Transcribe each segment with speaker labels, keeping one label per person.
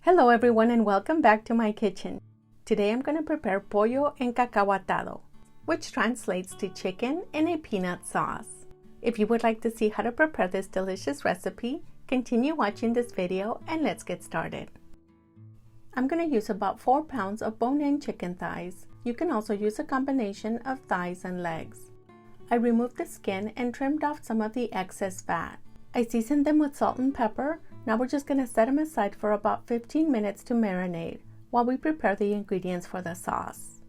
Speaker 1: Hello everyone and welcome back to my kitchen. Today I'm going to prepare Pollo Encacahuatado, which translates to chicken in a peanut sauce. If you would like to see how to prepare this delicious recipe, continue watching this video and let's get started. I'm going to use about 4 pounds of bone-in chicken thighs. You can also use a combination of thighs and legs. I removed the skin and trimmed off some of the excess fat. I seasoned them with salt and pepper. Now we're just going to set them aside for about 15 minutes to marinate while we prepare the ingredients for the sauce.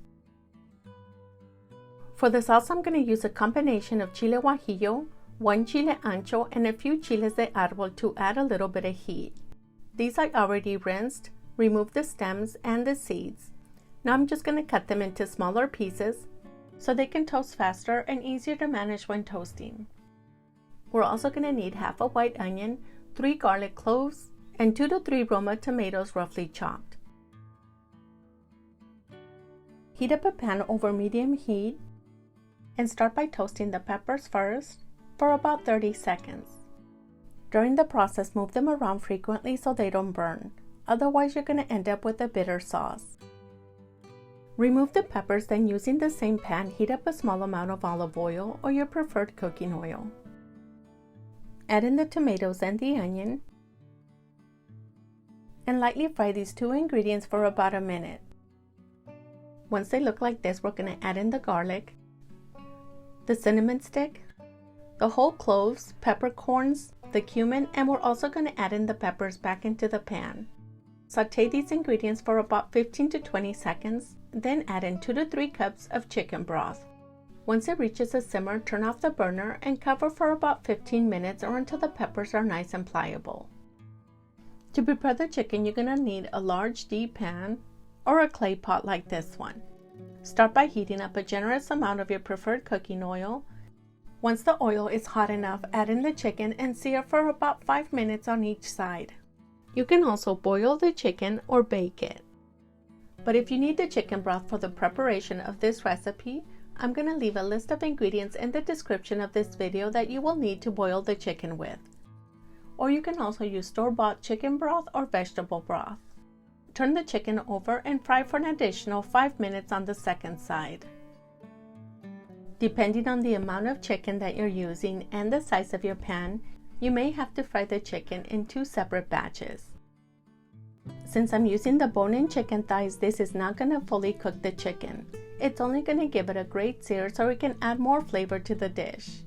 Speaker 1: For the sauce, I'm going to use a combination of chile Guajillo, 1 Chile Ancho, and a few chiles de árbol to add a little bit of heat. These I already rinsed, removed the stems and the seeds. Now I'm just going to cut them into smaller pieces so they can toast faster and easier to manage when toasting. We're also going to need half a white onion, 3 garlic cloves, and 2 to 3 Roma tomatoes roughly chopped. Heat up a pan over medium heat and start by toasting the peppers first for about 30 seconds. During the process, move them around frequently so they don't burn. Otherwise, you're going to end up with a bitter sauce. Remove the peppers, then using the same pan, heat up a small amount of olive oil or your preferred cooking oil. Add in the tomatoes and the onion and lightly fry these 2 ingredients for about a minute. Once they look like this, we're going to add in the garlic, the cinnamon stick, the whole cloves, peppercorns, the cumin, and we're also going to add in the peppers back into the pan. Sauté these ingredients for about 15 to 20 seconds, then add in 2 to 3 cups of chicken broth. Once it reaches a simmer, turn off the burner and cover for about 15 minutes or until the peppers are nice and pliable. To prepare the chicken, you're going to need a large deep pan or a clay pot like this one. Start by heating up a generous amount of your preferred cooking oil. Once the oil is hot enough, add in the chicken and sear for about 5 minutes on each side. You can also boil the chicken or bake it. But if you need the chicken broth for the preparation of this recipe, I'm going to leave a list of ingredients in the description of this video that you will need to boil the chicken with. Or you can also use store-bought chicken broth or vegetable broth. Turn the chicken over and fry for an additional 5 minutes on the second side. Depending on the amount of chicken that you're using and the size of your pan, you may have to fry the chicken in 2 separate batches. Since I'm using the bone-in chicken thighs, this is not going to fully cook the chicken. It's only going to give it a great sear so we can add more flavor to the dish.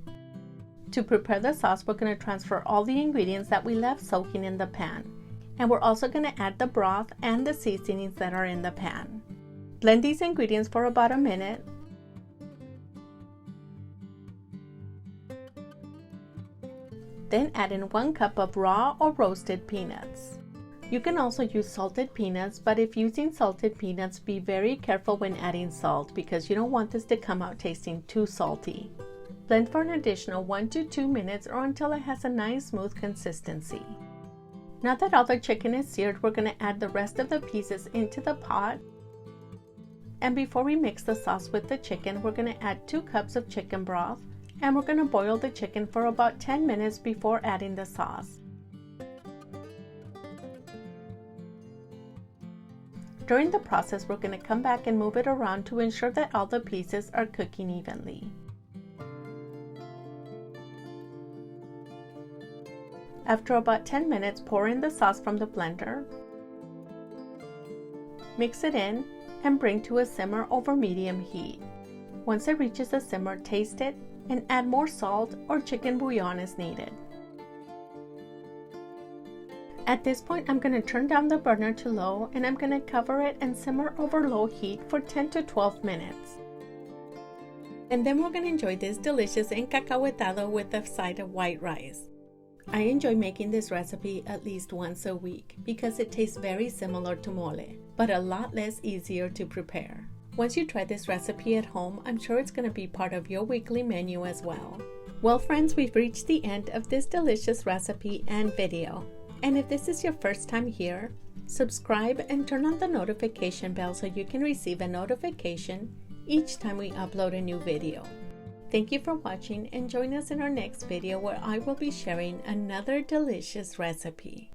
Speaker 1: To prepare the sauce, we're going to transfer all the ingredients that we left soaking in the pan. And we're also going to add the broth and the seasonings that are in the pan. Blend these ingredients for about a minute. Then add in 1 cup of raw or roasted peanuts. You can also use salted peanuts, but if using salted peanuts, be very careful when adding salt because you don't want this to come out tasting too salty. Blend for an additional 1 to 2 minutes or until it has a nice smooth consistency. Now that all the chicken is seared, we're going to add the rest of the pieces into the pot. And before we mix the sauce with the chicken, we're going to add 2 cups of chicken broth and we're going to boil the chicken for about 10 minutes before adding the sauce. During the process, we're going to come back and move it around to ensure that all the pieces are cooking evenly. After about 10 minutes, pour in the sauce from the blender, mix it in, and bring to a simmer over medium heat. Once it reaches a simmer, taste it and add more salt or chicken bouillon as needed. At this point, I'm going to turn down the burner to low and I'm going to cover it and simmer over low heat for 10 to 12 minutes. And then we're going to enjoy this delicious encacahuatado with a side of white rice. I enjoy making this recipe at least once a week because it tastes very similar to mole, but a lot less easier to prepare. Once you try this recipe at home, I'm sure it's going to be part of your weekly menu as well. Well friends, we've reached the end of this delicious recipe and video. And if this is your first time here, subscribe and turn on the notification bell so you can receive a notification each time we upload a new video. Thank you for watching and join us in our next video where I will be sharing another delicious recipe.